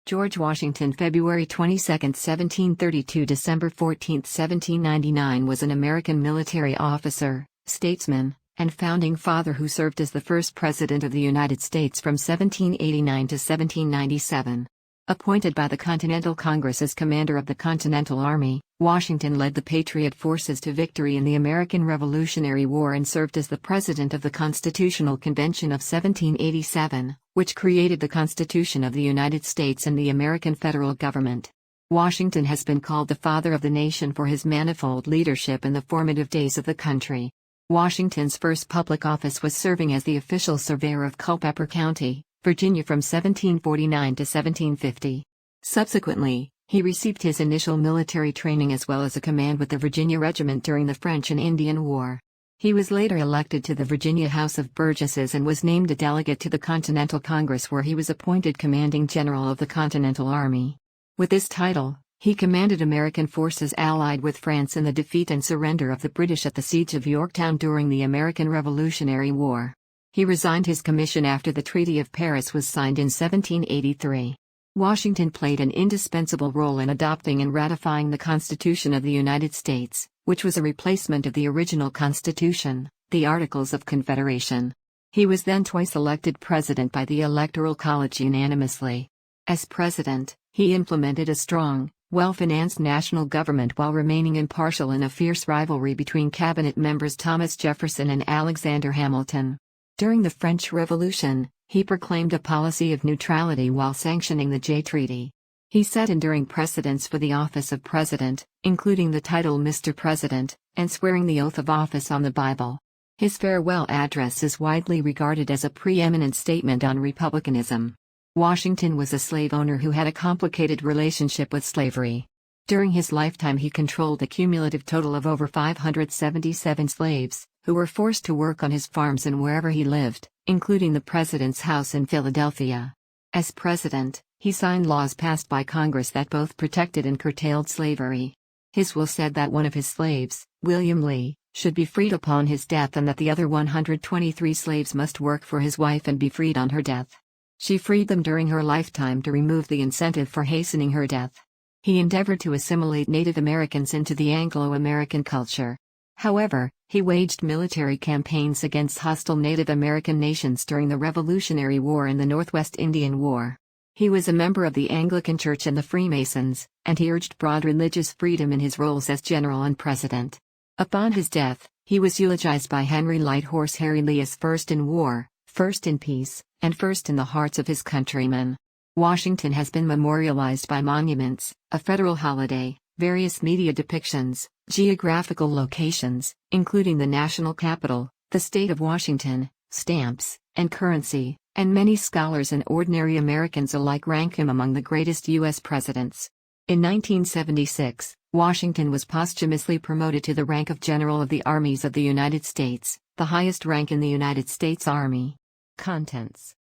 George Washington, February 22, 1732 – December 14, 1799, was an American military officer, statesman, and founding father who served as the first President of the United States from 1789 to 1797. Appointed by the Continental Congress as commander of the Continental Army, Washington led the Patriot forces to victory in the American Revolutionary War and served as the President of the Constitutional Convention of 1787, which created the Constitution of the United States and the American federal government. Washington has been called the father of the nation for his manifold leadership in the formative days of the country. Washington's first public office was serving as the official surveyor of Culpeper County, Virginia from 1749 to 1750. Subsequently, he received his initial military training as well as a command with the Virginia Regiment during the French and Indian War. He was later elected to the Virginia House of Burgesses and was named a delegate to the Continental Congress, where he was appointed commanding general of the Continental Army. With this title, he commanded American forces allied with France in the defeat and surrender of the British at the Siege of Yorktown during the American Revolutionary War. He resigned his commission after the Treaty of Paris was signed in 1783. Washington played an indispensable role in adopting and ratifying the Constitution of the United States, which was a replacement of the original Constitution, the Articles of Confederation. He was then twice elected president by the Electoral College unanimously. As president, he implemented a strong, well-financed national government while remaining impartial in a fierce rivalry between cabinet members Thomas Jefferson and Alexander Hamilton. During the French Revolution, he proclaimed a policy of neutrality while sanctioning the Jay Treaty. He set enduring precedents for the office of president, including the title Mr. President, and swearing the oath of office on the Bible. His farewell address is widely regarded as a preeminent statement on republicanism. Washington was a slave owner who had a complicated relationship with slavery. During his lifetime he controlled a cumulative total of over 577 slaves, who were forced to work on his farms and wherever he lived, including the President's house in Philadelphia. As president, he signed laws passed by Congress that both protected and curtailed slavery. His will said that one of his slaves, William Lee, should be freed upon his death and that the other 123 slaves must work for his wife and be freed on her death. She freed them during her lifetime to remove the incentive for hastening her death. He endeavored to assimilate Native Americans into the Anglo-American culture. However, he waged military campaigns against hostile Native American nations during the Revolutionary War and the Northwest Indian War. He was a member of the Anglican Church and the Freemasons, and he urged broad religious freedom in his roles as general and president. Upon his death, he was eulogized by Henry Lighthorse Harry Lee as first in war, first in peace, and first in the hearts of his countrymen. Washington has been memorialized by monuments, a federal holiday, various media depictions, geographical locations, including the national capital, the state of Washington, stamps, and currency, and many scholars and ordinary Americans alike rank him among the greatest U.S. presidents. In 1976, Washington was posthumously promoted to the rank of General of the Armies of the United States, the highest rank in the United States Army. Contents: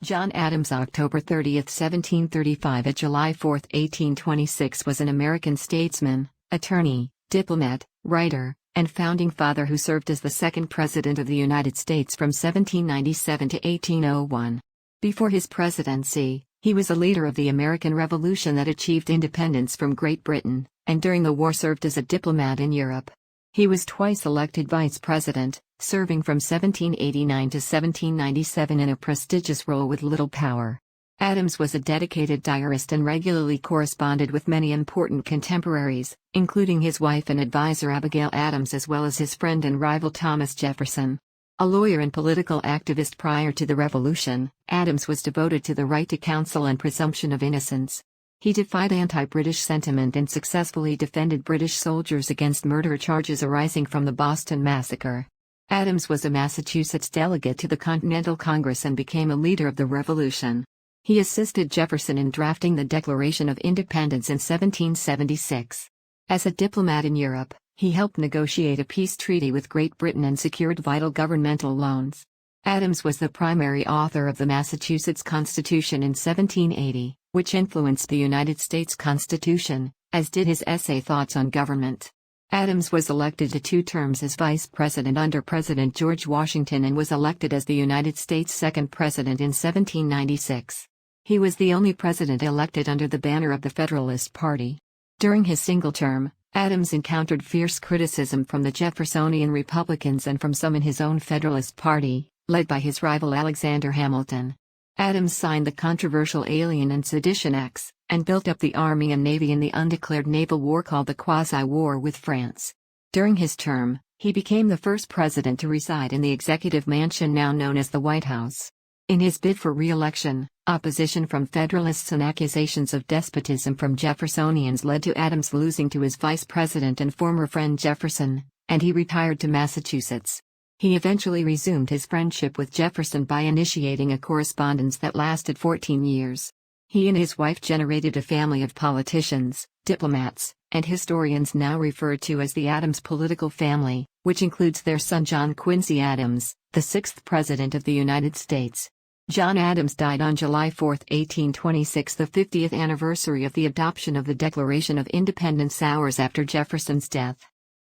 John Adams, October 30, 1735 – July 4, 1826, was an American statesman, attorney, diplomat, writer, and founding father who served as the second President of the United States from 1797 to 1801. Before his presidency, he was a leader of the American Revolution that achieved independence from Great Britain, and during the war served as a diplomat in Europe. He was twice elected vice president, serving from 1789 to 1797 in a prestigious role with little power. Adams was a dedicated diarist and regularly corresponded with many important contemporaries, including his wife and advisor Abigail Adams as well as his friend and rival Thomas Jefferson. A lawyer and political activist prior to the Revolution, Adams was devoted to the right to counsel and presumption of innocence. He defied anti-British sentiment and successfully defended British soldiers against murder charges arising from the Boston Massacre. Adams was a Massachusetts delegate to the Continental Congress and became a leader of the Revolution. He assisted Jefferson in drafting the Declaration of Independence in 1776. As a diplomat in Europe, he helped negotiate a peace treaty with Great Britain and secured vital governmental loans. Adams was the primary author of the Massachusetts Constitution in 1780, which influenced the United States Constitution, as did his essay Thoughts on Government. Adams was elected to 2 terms as vice president under President George Washington and was elected as the United States' second president in 1796. He was the only president elected under the banner of the Federalist Party. During his single term, Adams encountered fierce criticism from the Jeffersonian Republicans and from some in his own Federalist Party, led by his rival Alexander Hamilton. Adams signed the controversial Alien and Sedition Acts, and built up the Army and Navy in the undeclared naval war called the Quasi-War with France. During his term, he became the first president to reside in the executive mansion now known as the White House. In his bid for re-election, opposition from Federalists and accusations of despotism from Jeffersonians led to Adams losing to his vice president and former friend Jefferson, and he retired to Massachusetts. He eventually resumed his friendship with Jefferson by initiating a correspondence that lasted 14 years. He and his wife generated a family of politicians, diplomats, and historians now referred to as the Adams political family, which includes their son John Quincy Adams, the 6th President of the United States. John Adams died on July 4, 1826, the 50th anniversary of the adoption of the Declaration of Independence hours after Jefferson's death.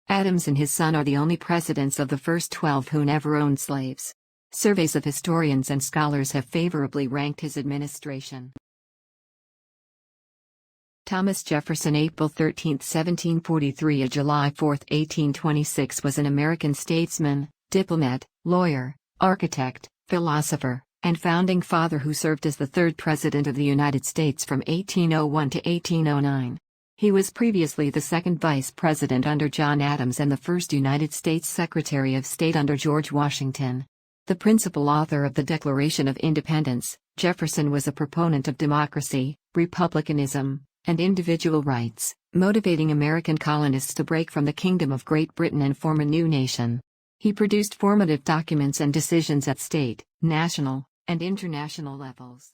Adams and his son are the only presidents of the first 12 who never owned slaves. Surveys of historians and scholars have favorably ranked his administration. Thomas Jefferson, April 13, 1743 to July 4, 1826, was an American statesman, diplomat, lawyer, architect, philosopher, and founding father who served as the 3rd President of the United States from 1801 to 1809. He was previously the 2nd Vice President under John Adams and the 1st United States Secretary of State under George Washington. The principal author of the Declaration of Independence, Jefferson was a proponent of democracy, republicanism, and individual rights, motivating American colonists to break from the Kingdom of Great Britain and form a new nation. He produced formative documents and decisions at state, national, and international levels.